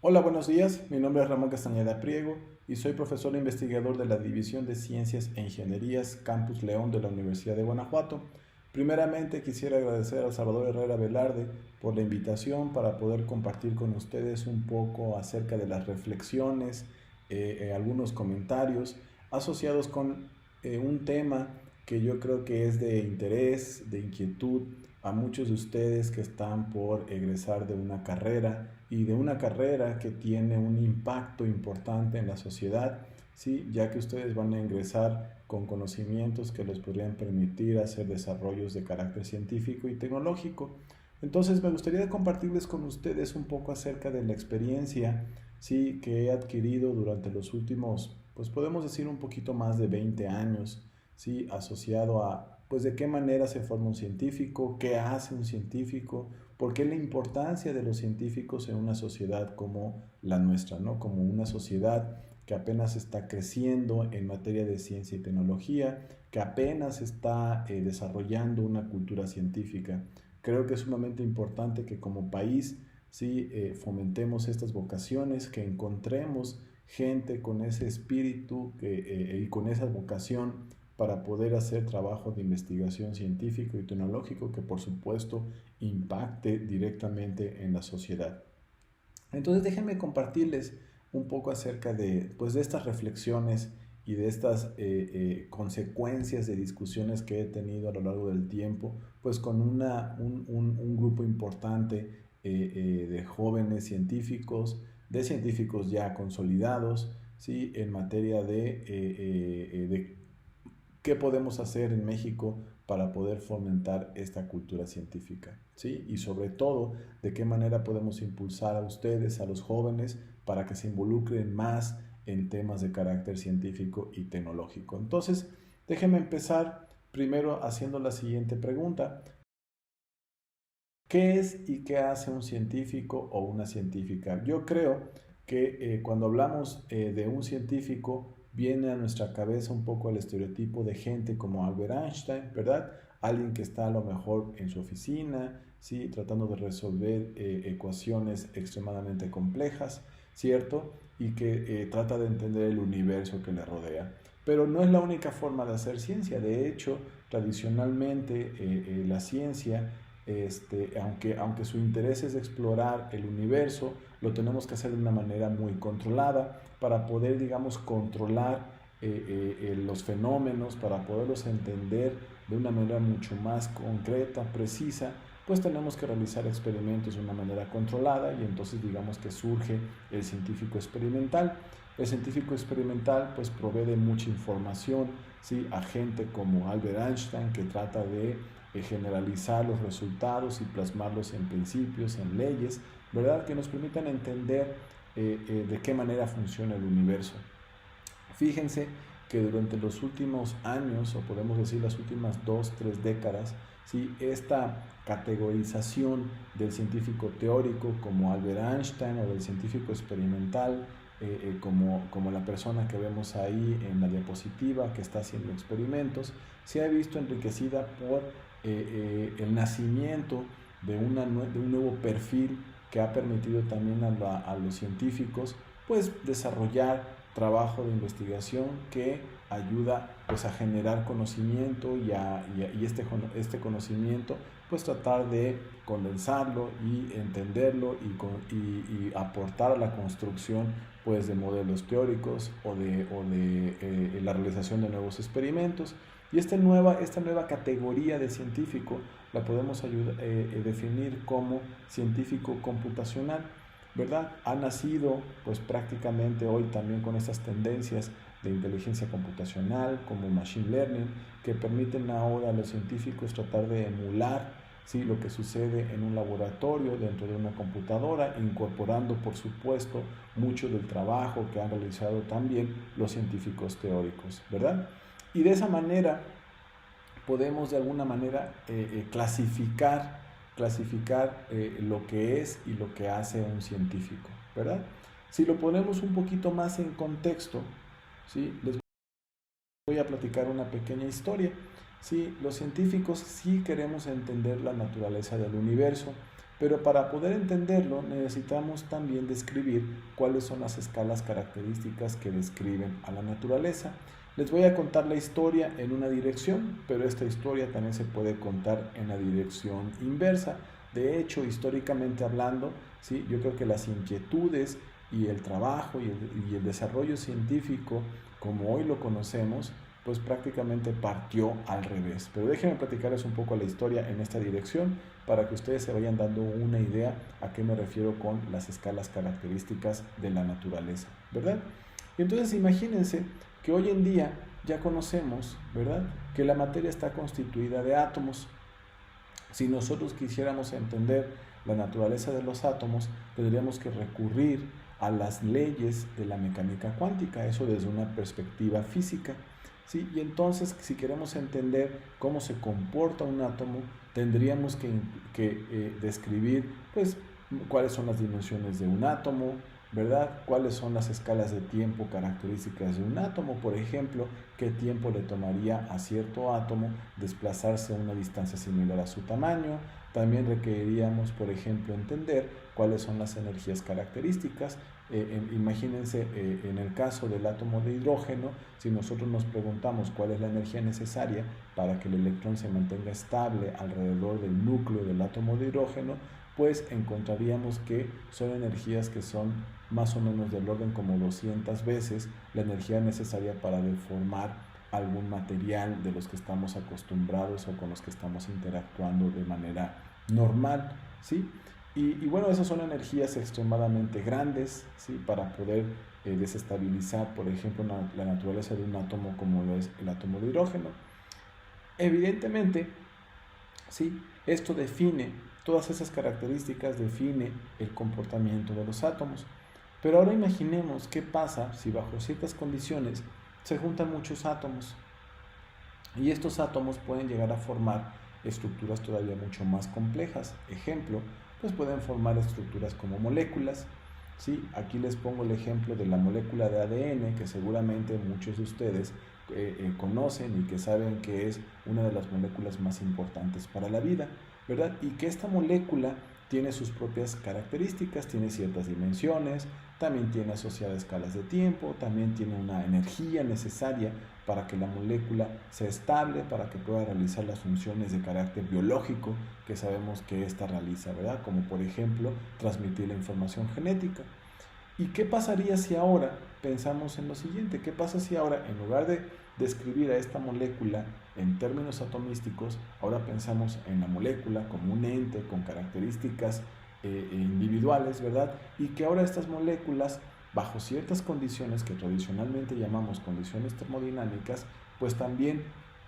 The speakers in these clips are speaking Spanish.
Hola, buenos días. Mi nombre es Ramón Castañeda Priego y soy profesor e investigador de la División de Ciencias e Ingenierías Campus León de la Universidad de Guanajuato. Primeramente quisiera agradecer a Salvador Herrera Velarde por la invitación para poder compartir con ustedes un poco acerca de las reflexiones, algunos comentarios asociados con un tema que yo creo que es de interés, de inquietud a muchos de ustedes que están por egresar de una carrera y de una carrera que tiene un impacto importante en la sociedad, ¿sí? Ya que ustedes van a ingresar con conocimientos que les podrían permitir hacer desarrollos de carácter científico y tecnológico. Entonces me gustaría compartirles con ustedes un poco acerca de la experiencia, ¿sí? Que he adquirido durante los últimos, pues podemos decir un poquito más de 20 años, ¿sí? Asociado a, pues de qué manera se forma un científico, qué hace un científico, por qué la importancia de los científicos en una sociedad como la nuestra, ¿no? Como una sociedad que apenas está creciendo en materia de ciencia y tecnología, que apenas está desarrollando una cultura científica. Creo que es sumamente importante que como país sí fomentemos estas vocaciones, que encontremos gente con ese espíritu y con esa vocación para poder hacer trabajo de investigación científico y tecnológico que por supuesto impacte directamente en la sociedad. Entonces déjenme compartirles un poco acerca de, pues, de estas reflexiones y de estas consecuencias de discusiones que he tenido a lo largo del tiempo, pues con un grupo importante de jóvenes científicos, de científicos ya consolidados, ¿sí? En materia de qué podemos hacer en México para poder fomentar esta cultura científica, ¿sí? Y sobre todo, de qué manera podemos impulsar a ustedes, a los jóvenes, para que se involucren más en temas de carácter científico y tecnológico. Entonces, déjenme empezar primero haciendo la siguiente pregunta. ¿Qué es y qué hace un científico o una científica? Yo creo que cuando hablamos de un científico, viene a nuestra cabeza un poco el estereotipo de gente como Albert Einstein, ¿verdad? Alguien que está a lo mejor en su oficina, ¿sí? Tratando de resolver ecuaciones extremadamente complejas, ¿cierto? Y que trata de entender el universo que le rodea. Pero no es la única forma de hacer ciencia. De hecho, tradicionalmente la ciencia aunque su interés es explorar el universo, lo tenemos que hacer de una manera muy controlada para poder, digamos, controlar los fenómenos, para poderlos entender de una manera mucho más concreta, precisa, pues tenemos que realizar experimentos de una manera controlada y entonces digamos que surge el científico experimental. El científico experimental pues provee de mucha información, ¿sí? A gente como Albert Einstein que trata de generalizar los resultados y plasmarlos en principios, en leyes, ¿verdad? Que nos permitan entender de qué manera funciona el universo. Fíjense que durante los últimos años, o podemos decir las últimas 2, 3 décadas, ¿sí? Esta categorización del científico teórico como Albert Einstein o del científico experimental como la persona que vemos ahí en la diapositiva que está haciendo experimentos, se ha visto enriquecida por el nacimiento de un nuevo perfil que ha permitido también a los científicos pues desarrollar trabajo de investigación que ayuda pues a generar conocimiento y este conocimiento pues tratar de condensarlo y entenderlo y aportar a la construcción pues de modelos teóricos o de la realización de nuevos experimentos. Y esta nueva categoría de científico la podemos definir como científico computacional, ¿verdad? Ha nacido pues prácticamente hoy también con estas tendencias de inteligencia computacional como machine learning que permiten ahora a los científicos tratar de emular, ¿sí? Lo que sucede en un laboratorio dentro de una computadora, incorporando por supuesto mucho del trabajo que han realizado también los científicos teóricos, ¿verdad? Y de esa manera podemos de alguna manera clasificar lo que es y lo que hace un científico, ¿verdad? Si lo ponemos un poquito más en contexto, ¿sí? Les voy a platicar una pequeña historia. ¿Sí? Los científicos sí queremos entender la naturaleza del universo, Pero para poder entenderlo necesitamos también describir cuáles son las escalas características que describen a la naturaleza. Les voy a contar la historia en una dirección, pero esta historia también se puede contar en la dirección inversa. De hecho, históricamente hablando, ¿sí? Yo creo que las inquietudes y el trabajo y el desarrollo científico, como hoy lo conocemos, pues prácticamente partió al revés. Pero déjenme platicarles un poco la historia en esta dirección para que ustedes se vayan dando una idea a qué me refiero con las escalas características de la naturaleza, ¿verdad? Entonces imagínense que hoy en día ya conocemos, ¿verdad?, que la materia está constituida de átomos. Si nosotros quisiéramos entender la naturaleza de los átomos, tendríamos que recurrir a las leyes de la mecánica cuántica, eso desde una perspectiva física. ¿Sí? Y entonces, si queremos entender cómo se comporta un átomo, tendríamos que describir pues, cuáles son las dimensiones de un átomo, ¿verdad? Cuáles son las escalas de tiempo características de un átomo, por ejemplo, qué tiempo le tomaría a cierto átomo desplazarse a una distancia similar a su tamaño. También requeriríamos, por ejemplo, entender cuáles son las energías características. Imagínense en el caso del átomo de hidrógeno, si nosotros nos preguntamos cuál es la energía necesaria para que el electrón se mantenga estable alrededor del núcleo del átomo de hidrógeno, pues encontraríamos que son energías que son más o menos del orden como 200 veces la energía necesaria para deformar algún material de los que estamos acostumbrados o con los que estamos interactuando de manera normal, ¿sí? Y bueno, esas son energías extremadamente grandes, ¿sí?, para poder desestabilizar, por ejemplo, la naturaleza de un átomo como lo es el átomo de hidrógeno. Evidentemente, ¿sí?, esto define, todas esas características define el comportamiento de los átomos. Pero ahora imaginemos qué pasa si bajo ciertas condiciones se juntan muchos átomos. Y estos átomos pueden llegar a formar estructuras todavía mucho más complejas. Ejemplo, pues pueden formar estructuras como moléculas, ¿sí? Aquí les pongo el ejemplo de la molécula de ADN, que seguramente muchos de ustedes conocen y que saben que es una de las moléculas más importantes para la vida, ¿verdad? Y que esta molécula tiene sus propias características, tiene ciertas dimensiones, también tiene asociadas escalas de tiempo, también tiene una energía necesaria para que la molécula sea estable, para que pueda realizar las funciones de carácter biológico que sabemos que ésta realiza, ¿verdad? Como por ejemplo, transmitir la información genética. ¿Y qué pasaría si ahora pensamos en lo siguiente? ¿Qué pasa si ahora, en lugar de describir a esta molécula en términos atomísticos, ahora pensamos en la molécula como un ente con características individuales, ¿verdad? Y que ahora estas moléculas, bajo ciertas condiciones que tradicionalmente llamamos condiciones termodinámicas, pues también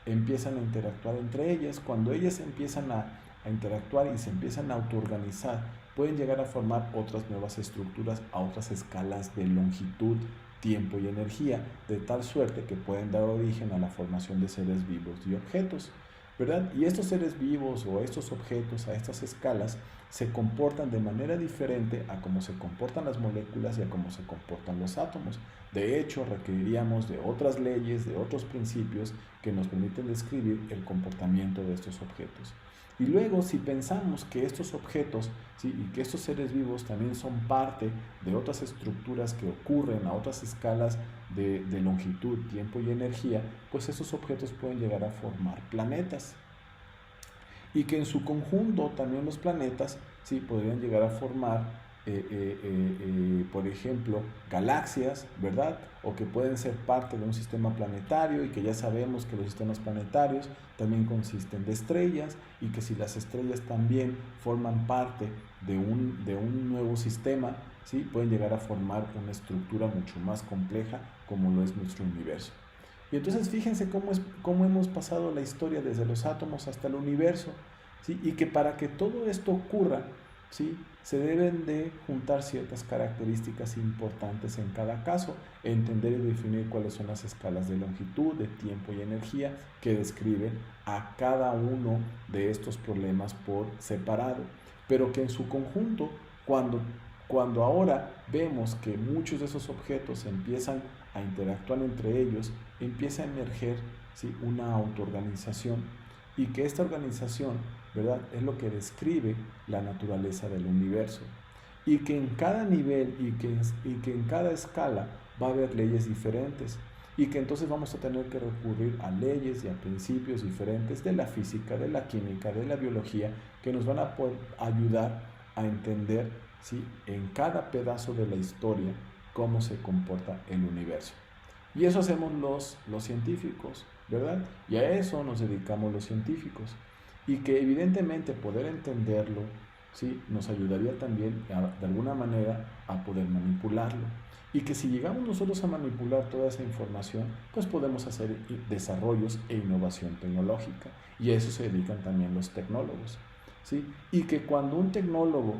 empiezan a interactuar entre ellas. Cuando ellas empiezan a interactuar y se empiezan a autoorganizar, pueden llegar a formar otras nuevas estructuras a otras escalas de longitud, tiempo y energía, de tal suerte que pueden dar origen a la formación de seres vivos y objetos, ¿verdad? Y estos seres vivos o estos objetos a estas escalas se comportan de manera diferente a cómo se comportan las moléculas y a cómo se comportan los átomos. De hecho, requeriríamos de otras leyes, de otros principios que nos permiten describir el comportamiento de estos objetos. Y luego, si pensamos que estos objetos, ¿sí?, y que estos seres vivos también son parte de otras estructuras que ocurren a otras escalas de longitud, tiempo y energía, pues estos objetos pueden llegar a formar planetas. Y que en su conjunto también los planetas, ¿sí?, podrían llegar a formar, por ejemplo, galaxias, ¿verdad? O que pueden ser parte de un sistema planetario, y que ya sabemos que los sistemas planetarios también consisten de estrellas, y que si las estrellas también forman parte de un nuevo sistema, ¿sí?, pueden llegar a formar una estructura mucho más compleja como lo es nuestro universo. Y entonces fíjense cómo hemos pasado la historia desde los átomos hasta el universo, ¿sí? Y que para que todo esto ocurra, ¿sí?, se deben de juntar ciertas características importantes en cada caso, entender y definir cuáles son las escalas de longitud, de tiempo y energía que describen a cada uno de estos problemas por separado, pero que en su conjunto, cuando ahora vemos que muchos de esos objetos empiezan a interactuar entre ellos, empieza a emerger, ¿sí?, una autoorganización, y que esta organización ¿verdad? Es lo que describe la naturaleza del universo. Y que en cada nivel y que en cada escala va a haber leyes diferentes. Y que entonces vamos a tener que recurrir a leyes y a principios diferentes de la física, de la química, de la biología, que nos van a poder ayudar a entender, ¿sí?, en cada pedazo de la historia cómo se comporta el universo. Y eso hacemos los científicos, ¿verdad? Y a eso nos dedicamos los científicos. Y que evidentemente poder entenderlo, ¿sí?, nos ayudaría también de alguna manera a poder manipularlo. Y que si llegamos nosotros a manipular toda esa información, pues podemos hacer desarrollos e innovación tecnológica. Y a eso se dedican también los tecnólogos, ¿sí? Y que cuando un tecnólogo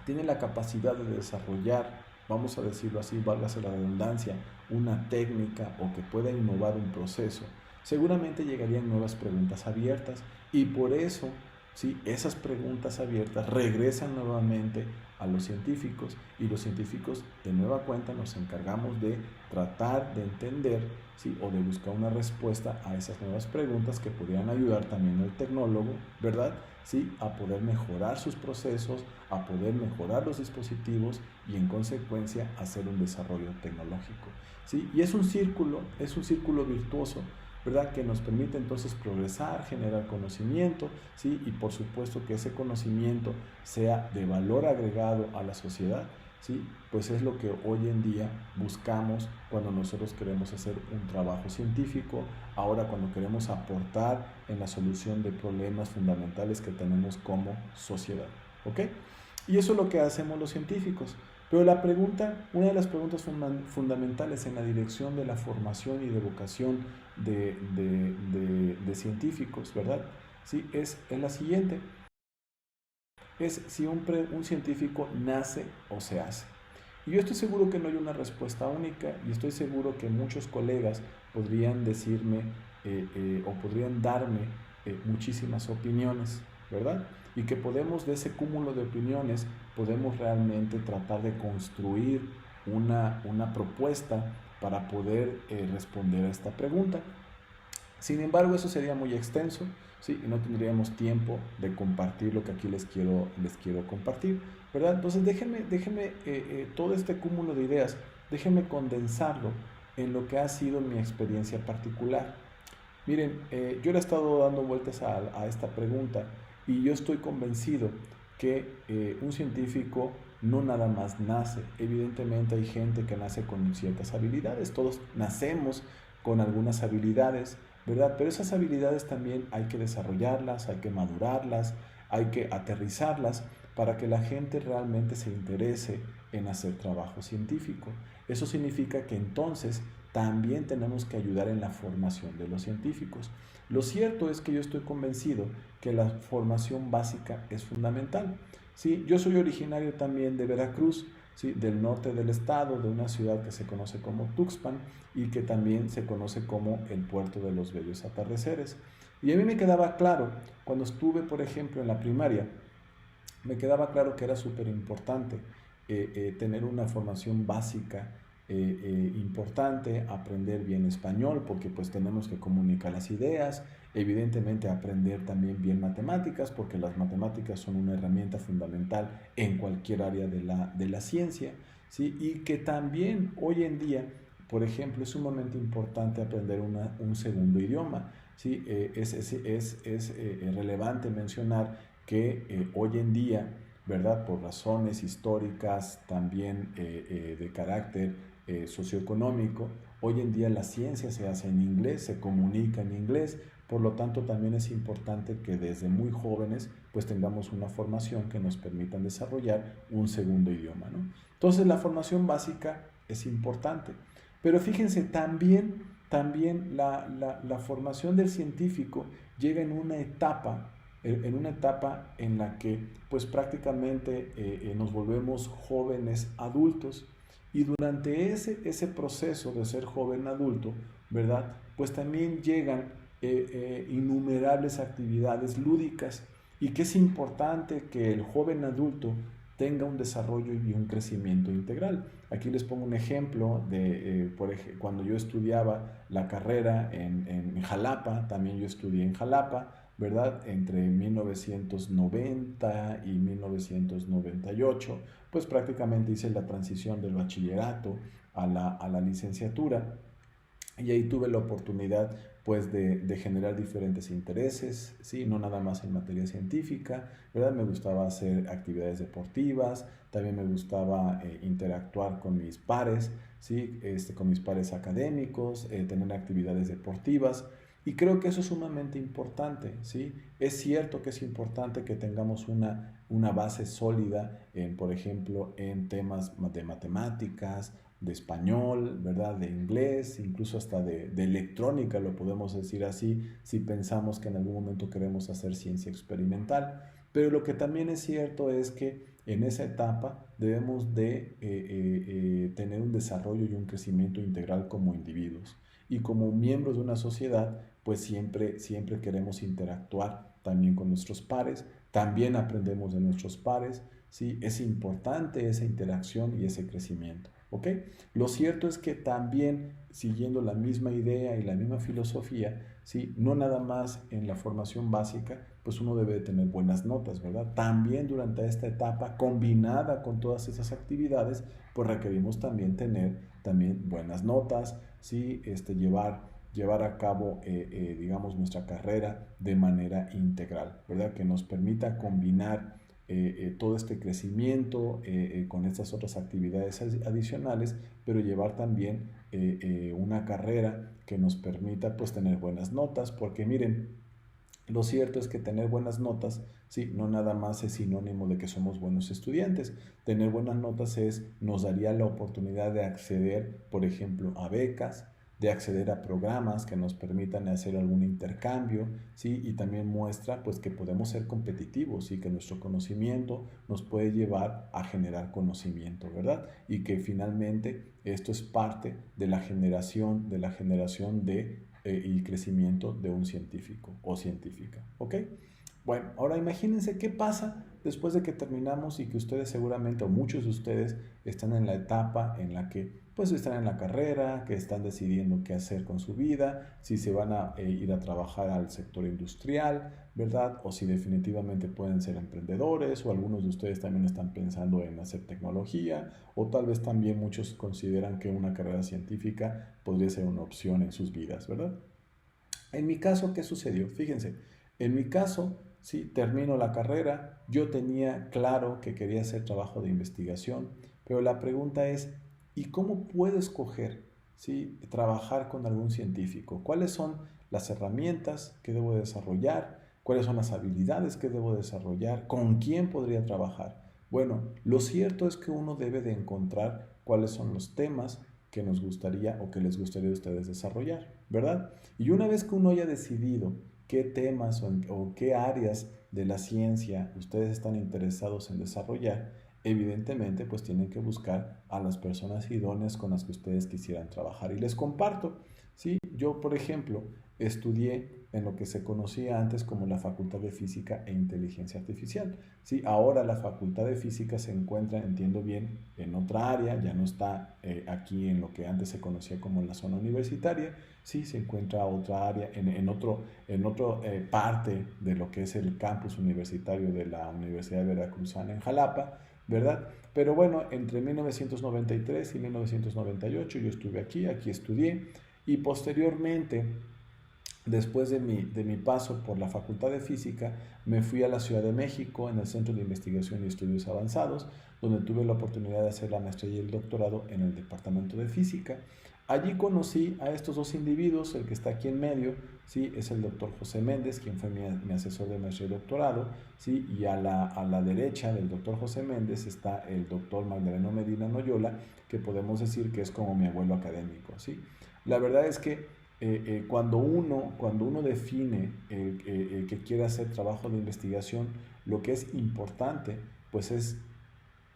tiene la capacidad de desarrollar, vamos a decirlo así, válgase la redundancia, una técnica o que pueda innovar un proceso, seguramente llegarían nuevas preguntas abiertas y por eso, ¿sí?, esas preguntas abiertas regresan nuevamente a los científicos y los científicos de nueva cuenta nos encargamos de tratar de entender, ¿sí?, o de buscar una respuesta a esas nuevas preguntas que podrían ayudar también al tecnólogo, ¿verdad?, ¿sí?, a poder mejorar sus procesos, a poder mejorar los dispositivos y en consecuencia hacer un desarrollo tecnológico, ¿sí? Y es un círculo virtuoso, ¿verdad?, que nos permite entonces progresar, generar conocimiento, ¿sí?, y por supuesto que ese conocimiento sea de valor agregado a la sociedad, ¿sí?, pues es lo que hoy en día buscamos cuando nosotros queremos hacer un trabajo científico, ahora cuando queremos aportar en la solución de problemas fundamentales que tenemos como sociedad, ¿ok? Y eso es lo que hacemos los científicos. Pero una de las preguntas fundamentales en la dirección de la formación y de vocación de científicos, ¿verdad? ¿Sí? Es la siguiente, es si un científico nace o se hace. Y yo estoy seguro que no hay una respuesta única y estoy seguro que muchos colegas podrían decirme o podrían darme muchísimas opiniones, ¿verdad? Y que podemos, de ese cúmulo de opiniones, podemos realmente tratar de construir una propuesta para poder responder a esta pregunta. Sin embargo, eso sería muy extenso, ¿sí?, y no tendríamos tiempo de compartir lo que aquí les quiero compartir, ¿verdad? Entonces déjenme todo este cúmulo de ideas, déjenme condensarlo en lo que ha sido mi experiencia particular. Miren, yo le he estado dando vueltas a esta pregunta y yo estoy convencido que un científico no nada más nace. Evidentemente hay gente que nace con ciertas habilidades, todos nacemos con algunas habilidades, ¿verdad? Pero esas habilidades también hay que desarrollarlas, hay que madurarlas, hay que aterrizarlas para que la gente realmente se interese en hacer trabajo científico. Eso significa que entonces también tenemos que ayudar en la formación de los científicos. Lo cierto es que yo estoy convencido que la formación básica es fundamental. ¿Sí? Yo soy originario también de Veracruz, ¿sí?, del norte del estado, de una ciudad que se conoce como Tuxpan y que también se conoce como el puerto de los bellos atardeceres. Y a mí me quedaba claro, cuando estuve, por ejemplo, en la primaria, me quedaba claro que era súper importante tener una formación básica importante, aprender bien español, porque pues tenemos que comunicar las ideas, evidentemente aprender también bien matemáticas, porque las matemáticas son una herramienta fundamental en cualquier área de la ciencia, ¿sí? Y que también hoy en día, por ejemplo, es sumamente importante aprender un segundo idioma, ¿sí? Es relevante mencionar que hoy en día, ¿verdad?, por razones históricas, también de carácter socioeconómico, hoy en día la ciencia se hace en inglés, se comunica en inglés, por lo tanto también es importante que desde muy jóvenes pues tengamos una formación que nos permita desarrollar un segundo idioma, ¿no? Entonces la formación básica es importante, pero fíjense, también la formación del científico llega en una etapa en la que pues prácticamente nos volvemos jóvenes adultos y durante ese proceso de ser joven adulto, ¿verdad? Pues también llegan innumerables actividades lúdicas y que es importante que el joven adulto tenga un desarrollo y un crecimiento integral. Aquí les pongo un ejemplo de cuando yo estudiaba la carrera en Jalapa, también yo estudié en Jalapa, ¿verdad? Entre 1990 y 1998, pues prácticamente hice la transición del bachillerato a la licenciatura y ahí tuve la oportunidad pues de generar diferentes intereses, ¿sí? No nada más en materia científica, ¿verdad? Me gustaba hacer actividades deportivas, también me gustaba interactuar con mis pares, ¿sí? Con mis pares académicos, tener actividades deportivas. Y creo que eso es sumamente importante, ¿sí? Es cierto que es importante que tengamos una base sólida en, por ejemplo, en temas de matemáticas, de español, ¿verdad? De inglés, incluso hasta de electrónica, lo podemos decir así, si pensamos que en algún momento queremos hacer ciencia experimental. Pero lo que también es cierto es que en esa etapa debemos de tener un desarrollo y un crecimiento integral como individuos. Y como miembros de una sociedad, pues siempre queremos interactuar también con nuestros pares, también aprendemos de nuestros pares, ¿sí? Es importante esa interacción y ese crecimiento, ¿ok? Lo cierto es que también, siguiendo la misma idea y la misma filosofía, ¿sí? No nada más en la formación básica, pues uno debe de tener buenas notas, ¿verdad? También durante esta etapa, combinada con todas esas actividades, pues requerimos también tener también buenas notas, ¿sí? Llevar a cabo, digamos, nuestra carrera de manera integral, ¿verdad? Que nos permita combinar todo este crecimiento con estas otras actividades adicionales, pero llevar también una carrera que nos permita pues tener buenas notas, porque miren, lo cierto es que tener buenas notas, sí, no nada más es sinónimo de que somos buenos estudiantes. Tener buenas notas nos daría la oportunidad de acceder, por ejemplo, a becas, de acceder a programas que nos permitan hacer algún intercambio, ¿sí? Y también muestra pues que podemos ser competitivos y que nuestro conocimiento nos puede llevar a generar conocimiento, ¿verdad? Y que finalmente esto es parte de la generación de y crecimiento de un científico o científica, ¿ok? Bueno, ahora imagínense qué pasa después de que terminamos y que ustedes seguramente, o muchos de ustedes, están en la etapa en la que pues están en la carrera, que están decidiendo qué hacer con su vida, si se van a ir a trabajar al sector industrial, ¿verdad? O si definitivamente pueden ser emprendedores, o algunos de ustedes también están pensando en hacer tecnología, o tal vez también muchos consideran que una carrera científica podría ser una opción en sus vidas, ¿verdad? En mi caso, ¿qué sucedió? Fíjense, en mi caso, sí, termino la carrera, yo tenía claro que quería hacer trabajo de investigación, pero la pregunta es, ¿y cómo puedo escoger, sí, trabajar con algún científico? ¿Cuáles son las herramientas que debo desarrollar? ¿Cuáles son las habilidades que debo desarrollar? ¿Con quién podría trabajar? Bueno, lo cierto es que uno debe de encontrar cuáles son los temas que nos gustaría o que les gustaría a ustedes desarrollar, ¿verdad? Y una vez que uno haya decidido qué temas o qué áreas de la ciencia ustedes están interesados en desarrollar, evidentemente pues tienen que buscar a las personas idóneas con las que ustedes quisieran trabajar. Y les comparto, ¿sí? Yo, por ejemplo, estudié en lo que se conocía antes como la Facultad de Física e Inteligencia Artificial. ¿Sí? Ahora la Facultad de Física se encuentra, entiendo bien, en otra área, ya no está aquí en lo que antes se conocía como la zona universitaria, sí, se encuentra otra área, en otro parte de lo que es el campus universitario de la Universidad Veracruzana en Jalapa, ¿verdad? Pero bueno, entre 1993 y 1998 yo estuve aquí estudié y posteriormente, después de mi paso por la Facultad de Física, me fui a la Ciudad de México en el Centro de Investigación y Estudios Avanzados, donde tuve la oportunidad de hacer la maestría y el doctorado en el Departamento de Física. Allí conocí a estos dos individuos, el que está aquí en medio, ¿sí? Es el doctor José Méndez, quien fue mi asesor de maestría y doctorado, ¿sí? Y a la derecha del doctor José Méndez está el doctor Magdaleno Medina Noyola, que podemos decir que es como mi abuelo académico, ¿sí? La verdad es que cuando uno define que quiere hacer trabajo de investigación, lo que es importante pues es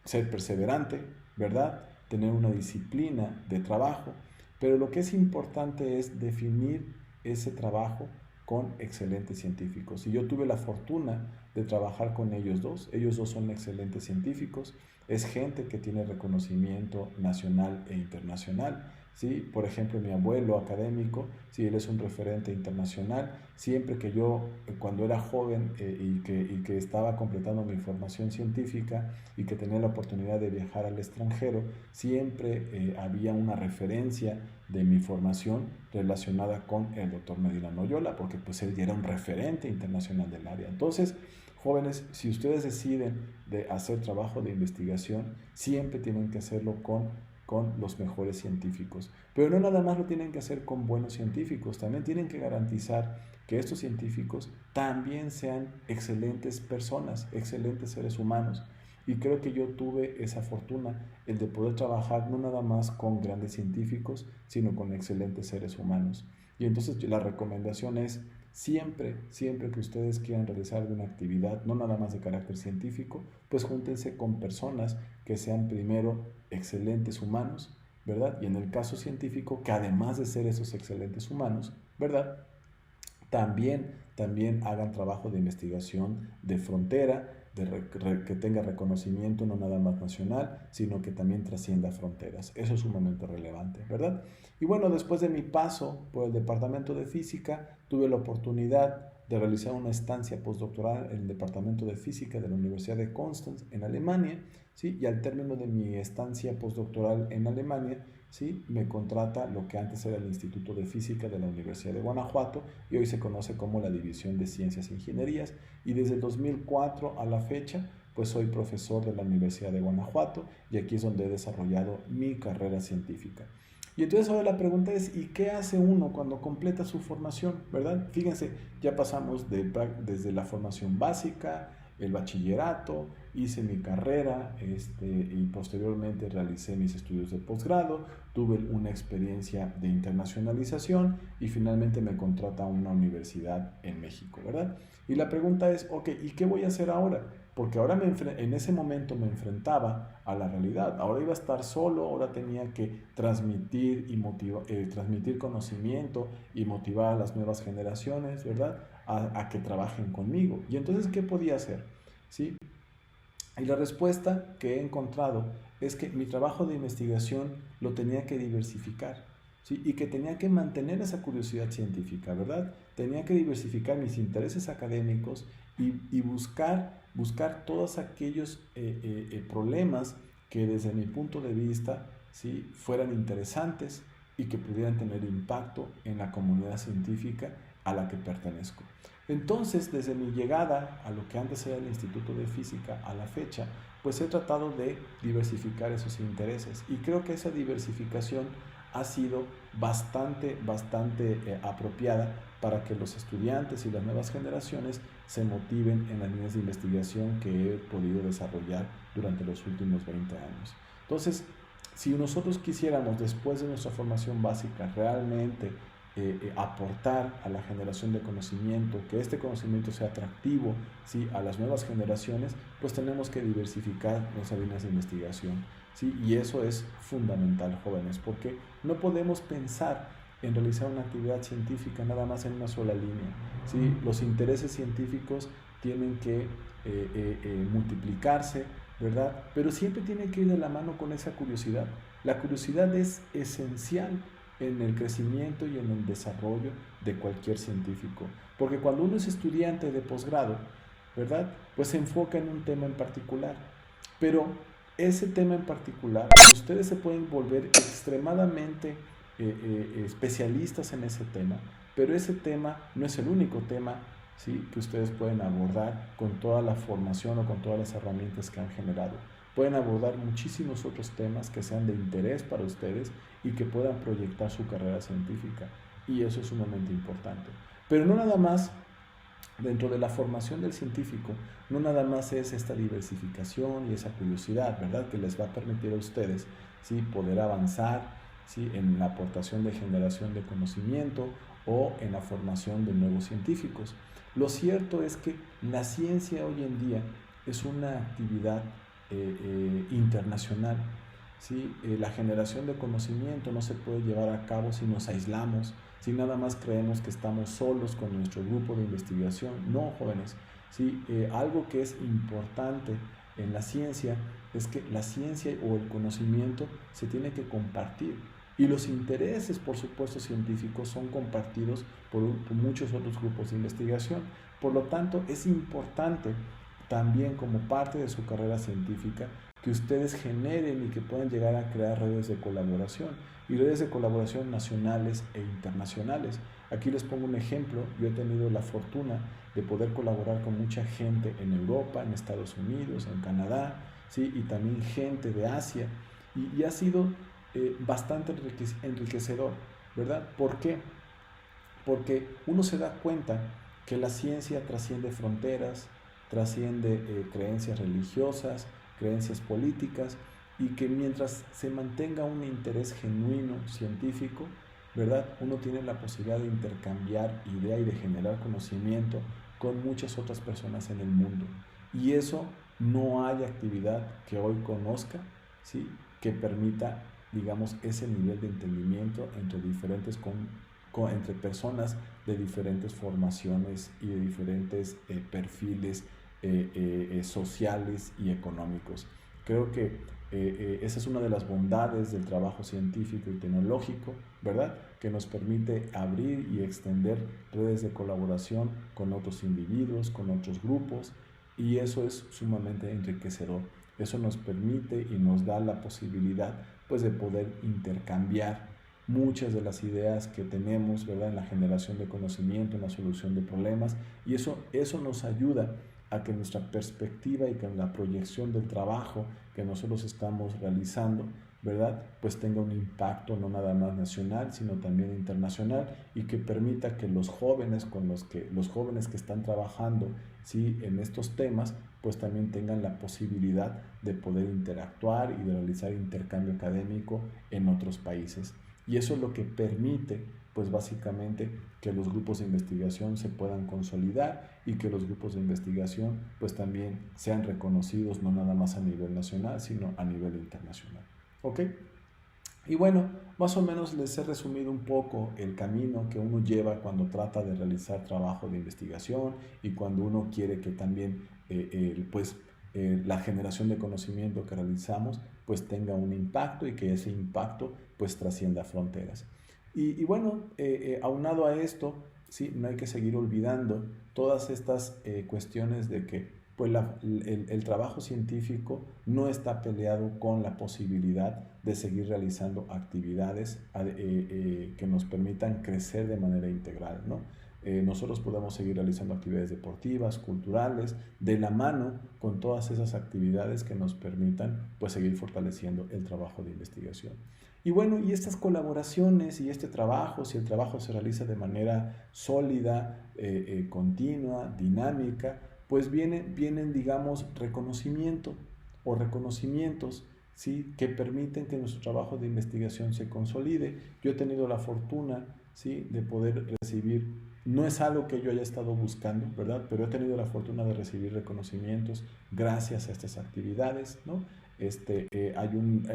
ser perseverante, ¿verdad? Tener una disciplina de trabajo, pero lo que es importante es definir ese trabajo con excelentes científicos. Y yo tuve la fortuna de trabajar con ellos dos son excelentes científicos. es gente que tiene reconocimiento nacional e internacional. ¿Sí? Por ejemplo, mi abuelo académico, ¿sí? Él es un referente internacional. Siempre que yo, cuando era joven y que estaba completando mi formación científica y que tenía la oportunidad de viajar al extranjero, siempre había una referencia de mi formación relacionada con el doctor Medina Loyola, porque pues él ya era un referente internacional del área. Entonces, jóvenes, si ustedes deciden de hacer trabajo de investigación, siempre tienen que hacerlo con los mejores científicos. Pero no nada más lo tienen que hacer con buenos científicos, también tienen que garantizar que estos científicos también sean excelentes personas, excelentes seres humanos. Y creo que yo tuve esa fortuna, el de poder trabajar no nada más con grandes científicos, sino con excelentes seres humanos. Y entonces la recomendación es siempre que ustedes quieran realizar alguna actividad, no nada más de carácter científico, pues júntense con personas que sean primero excelentes humanos, ¿verdad? Y en el caso científico, que además de ser esos excelentes humanos, ¿verdad? También hagan trabajo de investigación de frontera, que tenga reconocimiento no nada más nacional, sino que también trascienda fronteras. Eso es sumamente relevante, ¿verdad? Y bueno, después de mi paso por el departamento de física, tuve la oportunidad de realizar una estancia postdoctoral en el departamento de física de la Universidad de Constanz en Alemania, ¿sí? Y al término de mi estancia postdoctoral en Alemania, ¿sí? Me contrata lo que antes era el Instituto de Física de la Universidad de Guanajuato y hoy se conoce como la División de Ciencias e Ingenierías, y desde el 2004 a la fecha pues soy profesor de la Universidad de Guanajuato y aquí es donde he desarrollado mi carrera científica. Y entonces ahora la pregunta es, ¿y qué hace uno cuando completa su formación? ¿Verdad? Fíjense, ya pasamos desde la formación básica, el bachillerato, hice mi carrera y posteriormente realicé mis estudios de posgrado, tuve una experiencia de internacionalización y finalmente me contrata a una universidad en México, ¿verdad? Y la pregunta es, ok, ¿y qué voy a hacer ahora? Porque ahora en ese momento me enfrentaba a la realidad. Ahora iba a estar solo, ahora tenía que transmitir transmitir conocimiento y motivar a las nuevas generaciones, ¿verdad? A que trabajen conmigo. Y entonces, ¿qué podía hacer? ¿Sí? Y la respuesta que he encontrado es que mi trabajo de investigación lo tenía que diversificar, ¿sí? Y que tenía que mantener esa curiosidad científica, ¿verdad? Tenía que diversificar mis intereses académicos y buscar todos aquellos problemas que desde mi punto de vista, ¿sí? Fueran interesantes y que pudieran tener impacto en la comunidad científica a la que pertenezco. Entonces, desde mi llegada a lo que antes era el Instituto de Física a la fecha, pues he tratado de diversificar esos intereses y creo que esa diversificación ha sido bastante apropiada para que los estudiantes y las nuevas generaciones se motiven en las líneas de investigación que he podido desarrollar durante los últimos 20 años. Entonces, si nosotros quisiéramos, después de nuestra formación básica, realmente aportar a la generación de conocimiento, que este conocimiento sea atractivo, ¿sí? A las nuevas generaciones, pues tenemos que diversificar nuestras líneas de investigación, ¿sí? Y eso es fundamental, jóvenes, porque no podemos pensar en realizar una actividad científica nada más en una sola línea, ¿sí? Los intereses científicos tienen que multiplicarse, ¿verdad? Pero siempre tiene que ir de la mano con esa curiosidad. La curiosidad es esencial en el crecimiento y en el desarrollo de cualquier científico. Porque cuando uno es estudiante de posgrado, ¿verdad? Pues se enfoca en un tema en particular. Pero ese tema en particular, ustedes se pueden volver extremadamente especialistas en ese tema, pero ese tema no es el único tema, ¿sí? Que ustedes pueden abordar con toda la formación o con todas las herramientas que han generado. Pueden abordar muchísimos otros temas que sean de interés para ustedes y que puedan proyectar su carrera científica. Y eso es sumamente importante. Pero no nada más, dentro de la formación del científico, no nada más es esta diversificación y esa curiosidad, ¿verdad? Que les va a permitir a ustedes, ¿sí? Poder avanzar, ¿sí? En la aportación de generación de conocimiento o en la formación de nuevos científicos. Lo cierto es que la ciencia hoy en día es una actividad internacional, ¿sí? La generación de conocimiento no se puede llevar a cabo si nos aislamos, si nada más creemos que estamos solos con nuestro grupo de investigación. No, jóvenes, ¿sí? Algo que es importante en la ciencia es que la ciencia o el conocimiento se tiene que compartir. Y los intereses, por supuesto, científicos son compartidos por muchos otros grupos de investigación. Por lo tanto, es importante también como parte de su carrera científica que ustedes generen y que puedan llegar a crear redes de colaboración y redes de colaboración nacionales e internacionales. Aquí les pongo un ejemplo. Yo he tenido la fortuna de poder colaborar con mucha gente en Europa, en Estados Unidos, en Canadá, ¿sí? Y también gente de Asia. Y ha sido bastante enriquecedor, ¿verdad? ¿Por qué? Porque uno se da cuenta que la ciencia trasciende fronteras, trasciende creencias religiosas, creencias políticas, y que mientras se mantenga un interés genuino científico, ¿verdad? Uno tiene la posibilidad de intercambiar idea y de generar conocimiento con muchas otras personas en el mundo. Y eso no hay actividad que hoy conozca, ¿sí? Que permita, digamos, ese nivel de entendimiento entre entre personas de diferentes formaciones y de diferentes perfiles sociales y económicos. Creo que esa es una de las bondades del trabajo científico y tecnológico, ¿verdad? Que nos permite abrir y extender redes de colaboración con otros individuos, con otros grupos, y eso es sumamente enriquecedor. Eso nos permite y nos da la posibilidad, pues, de poder intercambiar muchas de las ideas que tenemos, ¿verdad? En la generación de conocimiento, en la solución de problemas, y eso nos ayuda a que nuestra perspectiva y que la proyección del trabajo que nosotros estamos realizando, ¿verdad? Pues tenga un impacto no nada más nacional, sino también internacional, y que permita que los jóvenes que están trabajando, ¿sí? En estos temas, pues también tengan la posibilidad de poder interactuar y de realizar intercambio académico en otros países. Y eso es lo que permite, pues básicamente, que los grupos de investigación se puedan consolidar y que los grupos de investigación pues también sean reconocidos no nada más a nivel nacional, sino a nivel internacional. ¿Ok? Y bueno, más o menos les he resumido un poco el camino que uno lleva cuando trata de realizar trabajo de investigación y cuando uno quiere que también la generación de conocimiento que realizamos pues tenga un impacto y que ese impacto pues trascienda fronteras. Y bueno, aunado a esto, sí, no hay que seguir olvidando todas estas cuestiones de que pues el trabajo científico no está peleado con la posibilidad de seguir realizando actividades que nos permitan crecer de manera integral, ¿no? Nosotros podemos seguir realizando actividades deportivas, culturales, de la mano con todas esas actividades que nos permitan pues seguir fortaleciendo el trabajo de investigación. Y bueno, y estas colaboraciones y este trabajo, si el trabajo se realiza de manera sólida, continua, dinámica, pues vienen, digamos, reconocimiento o reconocimientos, ¿sí? Que permiten que nuestro trabajo de investigación se consolide. Yo he tenido la fortuna, ¿sí? De poder recibir, no es algo que yo haya estado buscando, ¿verdad? Pero he tenido la fortuna de recibir reconocimientos gracias a estas actividades, ¿no? Hay un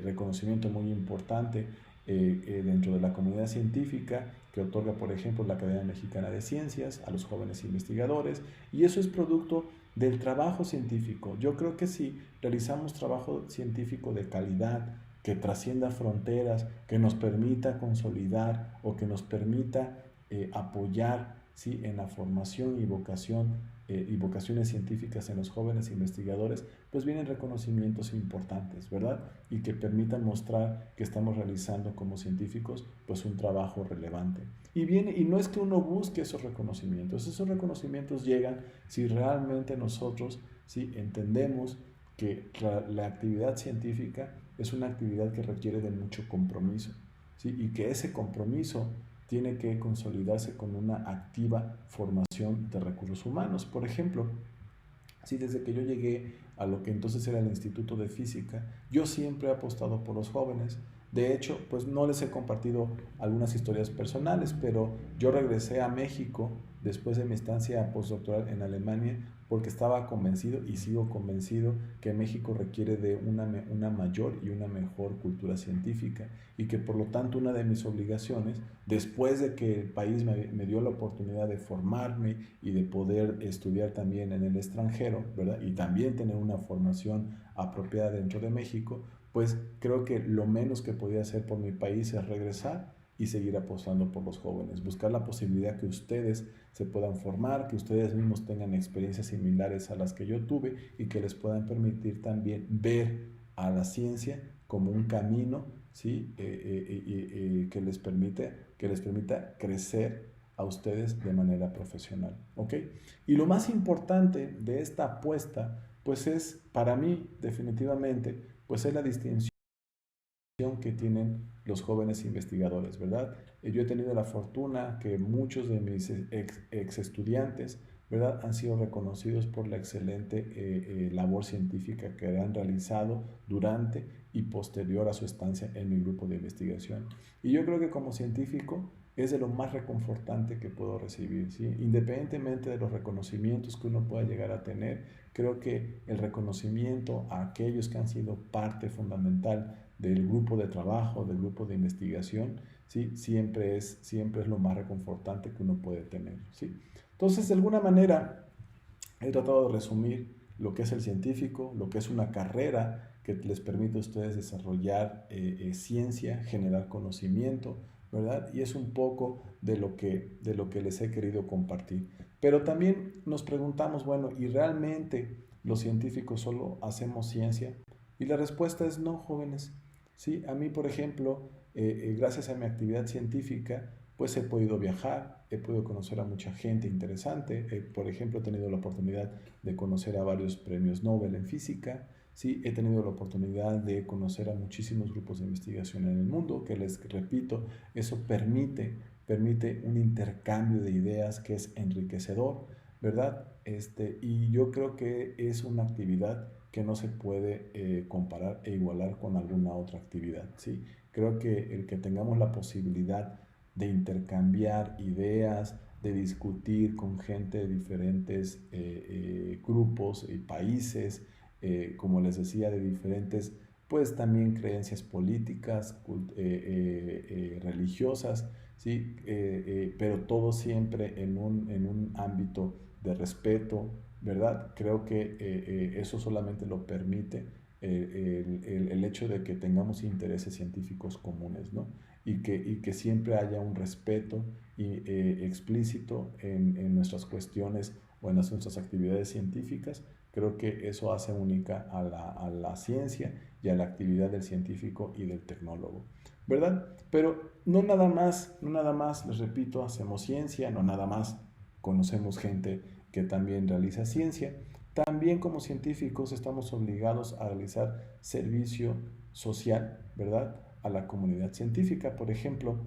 reconocimiento muy importante dentro de la comunidad científica que otorga, por ejemplo, la Academia Mexicana de Ciencias a los jóvenes investigadores, y eso es producto del trabajo científico. Yo creo que si realizamos trabajo científico de calidad, que trascienda fronteras, que nos permita consolidar o que nos permita apoyar, ¿sí? En la formación y vocaciones científicas en los jóvenes investigadores, pues vienen reconocimientos importantes, ¿verdad? Y que permitan mostrar que estamos realizando como científicos pues un trabajo relevante. Y no es que uno busque esos reconocimientos llegan si realmente nosotros, ¿sí? Entendemos que la actividad científica es una actividad que requiere de mucho compromiso, ¿sí? Y que ese compromiso tiene que consolidarse con una activa formación de recursos humanos. Por ejemplo, sí, desde que yo llegué a lo que entonces era el Instituto de Física, yo siempre he apostado por los jóvenes. De hecho, pues no les he compartido algunas historias personales, pero yo regresé a México después de mi estancia postdoctoral en Alemania porque estaba convencido y sigo convencido que México requiere de una mayor y una mejor cultura científica y que por lo tanto una de mis obligaciones, después de que el país me dio la oportunidad de formarme y de poder estudiar también en el extranjero, ¿verdad? Y también tener una formación apropiada dentro de México, pues creo que lo menos que podía hacer por mi país es regresar y seguir apostando por los jóvenes, buscar la posibilidad que ustedes se puedan formar, que ustedes mismos tengan experiencias similares a las que yo tuve y que les puedan permitir también ver a la ciencia como un camino, ¿sí? Que les permita crecer a ustedes de manera profesional, ¿ok? Y lo más importante de esta apuesta, pues es, para mí, definitivamente, pues es la distinción que tienen los jóvenes investigadores, ¿verdad? Yo he tenido la fortuna que muchos de mis ex estudiantes, ¿verdad?, han sido reconocidos por la excelente labor científica que han realizado durante y posterior a su estancia en mi grupo de investigación. Y yo creo que como científico es de lo más reconfortante que puedo recibir, ¿sí? Independientemente de los reconocimientos que uno pueda llegar a tener, creo que el reconocimiento a aquellos que han sido parte fundamental del grupo de trabajo, del grupo de investigación, ¿sí? Siempre es lo más reconfortante que uno puede tener, ¿sí? Entonces, de alguna manera, he tratado de resumir lo que es el científico, lo que es una carrera que les permite a ustedes desarrollar ciencia, generar conocimiento, ¿verdad? Y es un poco de lo que les he querido compartir. Pero también nos preguntamos, bueno, ¿y realmente los científicos solo hacemos ciencia? Y la respuesta es no, jóvenes. Sí, a mí, por ejemplo, gracias a mi actividad científica, pues he podido viajar, he podido conocer a mucha gente interesante. Por ejemplo, he tenido la oportunidad de conocer a varios premios Nobel en física. Sí, he tenido la oportunidad de conocer a muchísimos grupos de investigación en el mundo, que les repito, eso permite un intercambio de ideas que es enriquecedor, ¿verdad? Y yo creo que es una actividad que no se puede comparar e igualar con alguna otra actividad, ¿sí? Creo que el que tengamos la posibilidad de intercambiar ideas, de discutir con gente de diferentes grupos y países, como les decía, de diferentes, pues también creencias políticas, religiosas, ¿sí? Pero todo siempre en un ámbito de respeto, ¿verdad? Creo que eso solamente lo permite el hecho de que tengamos intereses científicos comunes, ¿no? Y que siempre haya un respeto explícito en nuestras cuestiones o en nuestras actividades científicas. Creo que eso hace única a la ciencia y a la actividad del científico y del tecnólogo, ¿verdad? Pero no nada más, les repito, hacemos ciencia, no nada más conocemos gente que también realiza ciencia. También como científicos estamos obligados a realizar servicio social, ¿verdad?, a la comunidad científica. Por ejemplo,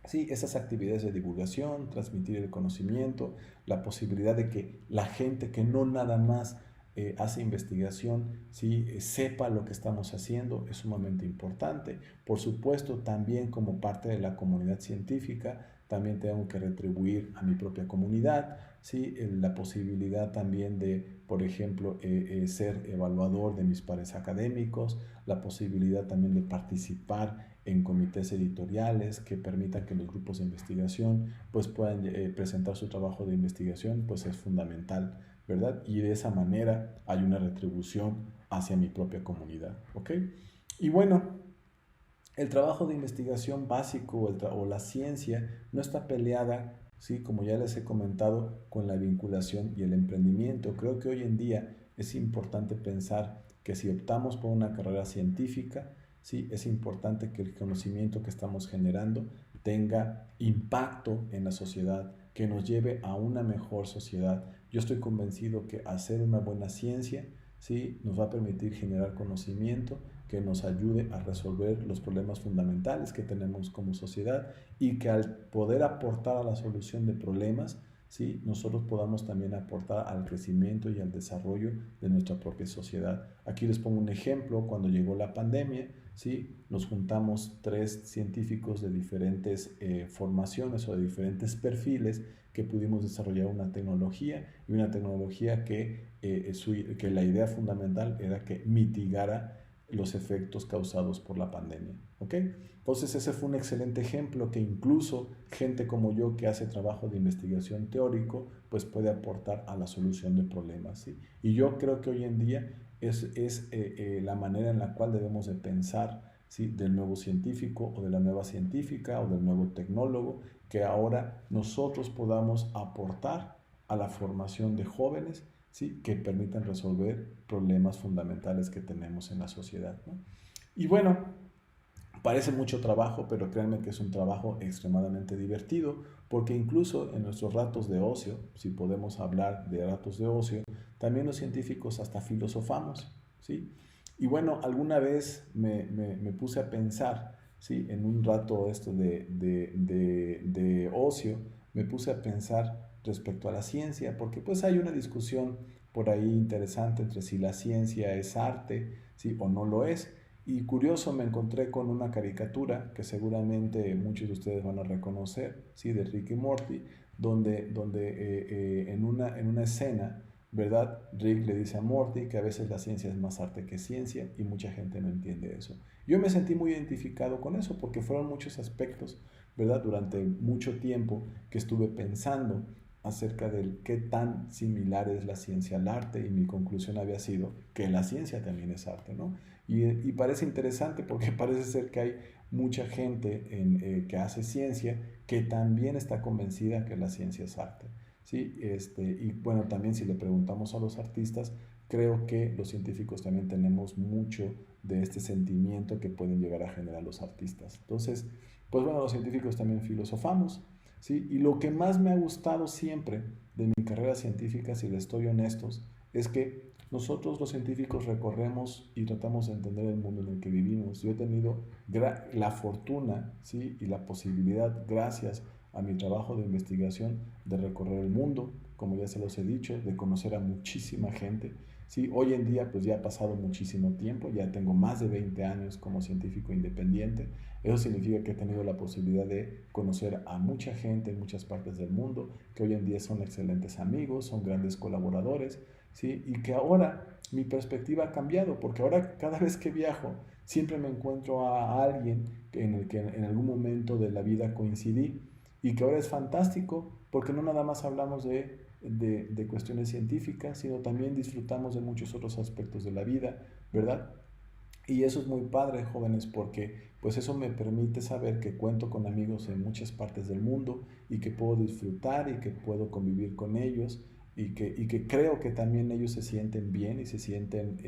sí, esas actividades de divulgación, transmitir el conocimiento, la posibilidad de que la gente que no nada más hace investigación, ¿sí?, sepa lo que estamos haciendo, es sumamente importante. Por supuesto, también como parte de la comunidad científica, también tengo que retribuir a mi propia comunidad, ¿sí? La posibilidad también de, por ejemplo, ser evaluador de mis pares académicos, la posibilidad también de participar en comités editoriales que permitan que los grupos de investigación pues puedan presentar su trabajo de investigación, pues es fundamental, ¿verdad? Y de esa manera hay una retribución hacia mi propia comunidad, ¿ok? Y bueno, el trabajo de investigación básico o la ciencia no está peleada, ¿sí?, como ya les he comentado, con la vinculación y el emprendimiento. Creo que hoy en día es importante pensar que si optamos por una carrera científica, sí, es importante que el conocimiento que estamos generando tenga impacto en la sociedad, que nos lleve a una mejor sociedad. Yo estoy convencido que hacer una buena ciencia, sí, nos va a permitir generar conocimiento que nos ayude a resolver los problemas fundamentales que tenemos como sociedad y que al poder aportar a la solución de problemas, ¿sí? Nosotros podamos también aportar al crecimiento y al desarrollo de nuestra propia sociedad. Aquí les pongo un ejemplo: cuando llegó la pandemia, ¿sí? Nos juntamos 3 científicos de diferentes formaciones o de diferentes perfiles, que pudimos desarrollar una tecnología, y una tecnología que la idea fundamental era que mitigara los efectos causados por la pandemia. ¿Ok? Entonces ese fue un excelente ejemplo que incluso gente como yo, que hace trabajo de investigación teórico, pues puede aportar a la solución de problemas, ¿sí? Y yo creo que hoy en día es la manera en la cual debemos de pensar, ¿sí? Del nuevo científico o de la nueva científica o del nuevo tecnólogo, que ahora nosotros podamos aportar a la formación de jóvenes, ¿sí? Que permitan resolver problemas fundamentales que tenemos en la sociedad, ¿no? Y bueno, parece mucho trabajo, pero créanme que es un trabajo extremadamente divertido, porque incluso en nuestros ratos de ocio, si podemos hablar de ratos de ocio, también los científicos hasta filosofamos, ¿sí? Y bueno, alguna vez me puse a pensar, ¿sí? En un rato esto de ocio, me puse a pensar respecto a la ciencia, porque pues hay una discusión por ahí interesante entre si la ciencia es arte, ¿sí? O no lo es. Y curioso, me encontré con una caricatura que seguramente muchos de ustedes van a reconocer, ¿sí? De Rick y Morty, donde en una escena, ¿verdad? Rick le dice a Morty que a veces la ciencia es más arte que ciencia, y mucha gente no entiende eso. Yo me sentí muy identificado con eso, porque fueron muchos aspectos, ¿verdad? Durante mucho tiempo que estuve pensando acerca de qué tan similar es la ciencia al arte, y mi conclusión había sido que la ciencia también es arte, ¿no? Y parece interesante, porque parece ser que hay mucha gente que hace ciencia que también está convencida que la ciencia es arte, ¿sí? Y bueno, también si le preguntamos a los artistas, creo que los científicos también tenemos mucho de este sentimiento que pueden llegar a generar los artistas. Entonces, pues bueno, los científicos también filosofamos, ¿sí? Y lo que más me ha gustado siempre de mi carrera científica, si les estoy honestos, es que nosotros los científicos recorremos y tratamos de entender el mundo en el que vivimos. Yo he tenido la fortuna, ¿sí? Y la posibilidad, gracias a mi trabajo de investigación, de recorrer el mundo, como ya se los he dicho, de conocer a muchísima gente, ¿sí? Hoy en día pues ya ha pasado muchísimo tiempo, ya tengo más de 20 años como científico independiente. Eso significa que he tenido la posibilidad de conocer a mucha gente en muchas partes del mundo, que hoy en día son excelentes amigos, son grandes colaboradores, ¿sí? Y que ahora mi perspectiva ha cambiado, porque ahora cada vez que viajo siempre me encuentro a alguien en el que en algún momento de la vida coincidí, y que ahora es fantástico, porque no nada más hablamos de cuestiones científicas, sino también disfrutamos de muchos otros aspectos de la vida, ¿verdad? Y eso es muy padre, jóvenes, porque pues eso me permite saber que cuento con amigos en muchas partes del mundo, y que puedo disfrutar y que puedo convivir con ellos, y que creo que también ellos se sienten bien y se sienten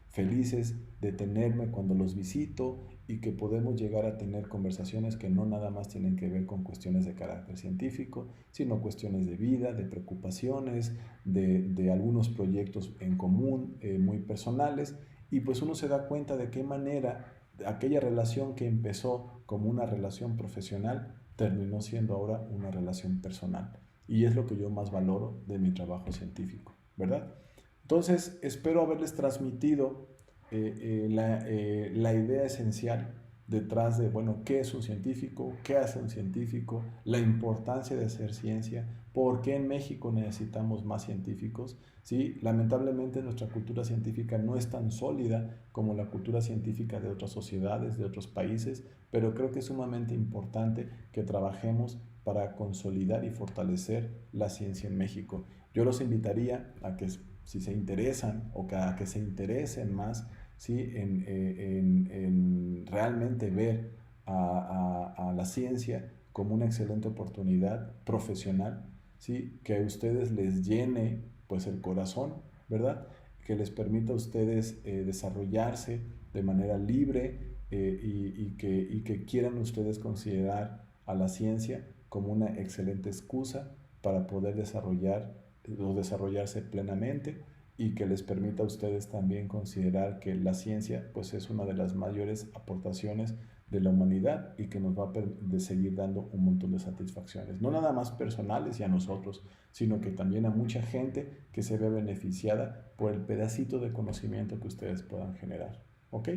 felices de tenerme cuando los visito, y que podemos llegar a tener conversaciones que no nada más tienen que ver con cuestiones de carácter científico, sino cuestiones de vida, de preocupaciones, de algunos proyectos en común, muy personales. Y pues uno se da cuenta de qué manera aquella relación que empezó como una relación profesional terminó siendo ahora una relación personal. Y es lo que yo más valoro de mi trabajo científico, ¿verdad? Entonces, espero haberles transmitido la idea esencial detrás de, bueno, qué es un científico, qué hace un científico, la importancia de hacer ciencia, por qué en México necesitamos más científicos, ¿sí? Lamentablemente nuestra cultura científica no es tan sólida como la cultura científica de otras sociedades, de otros países, pero creo que es sumamente importante que trabajemos para consolidar y fortalecer la ciencia en México. Yo los invitaría a que, si se interesan, o a que se interesen más, ¿sí? En realmente ver a la ciencia como una excelente oportunidad profesional, ¿sí? Que a ustedes les llene pues el corazón, ¿verdad? Que les permita a ustedes desarrollarse de manera libre, y que quieran ustedes considerar a la ciencia como una excelente excusa para poder desarrollarse plenamente, y que les permita a ustedes también considerar que la ciencia pues es una de las mayores aportaciones de la humanidad y que nos va a seguir dando un montón de satisfacciones, no nada más personales y a nosotros, sino que también a mucha gente que se ve beneficiada por el pedacito de conocimiento que ustedes puedan generar. ¿Ok?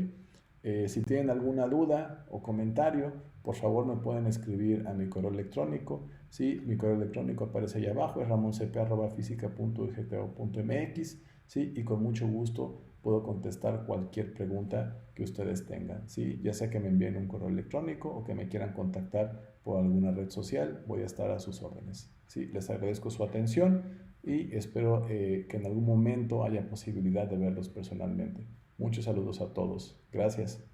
Si tienen alguna duda o comentario, por favor me pueden escribir a mi correo electrónico. ¿Sí? Mi correo electrónico aparece ahí abajo, es ramoncp@fisica.ugto.mx, ¿sí? Y con mucho gusto puedo contestar cualquier pregunta que ustedes tengan, ¿sí? Ya sea que me envíen un correo electrónico o que me quieran contactar por alguna red social, voy a estar a sus órdenes, ¿sí? Les agradezco su atención y espero que en algún momento haya posibilidad de verlos personalmente. Muchos saludos a todos. Gracias.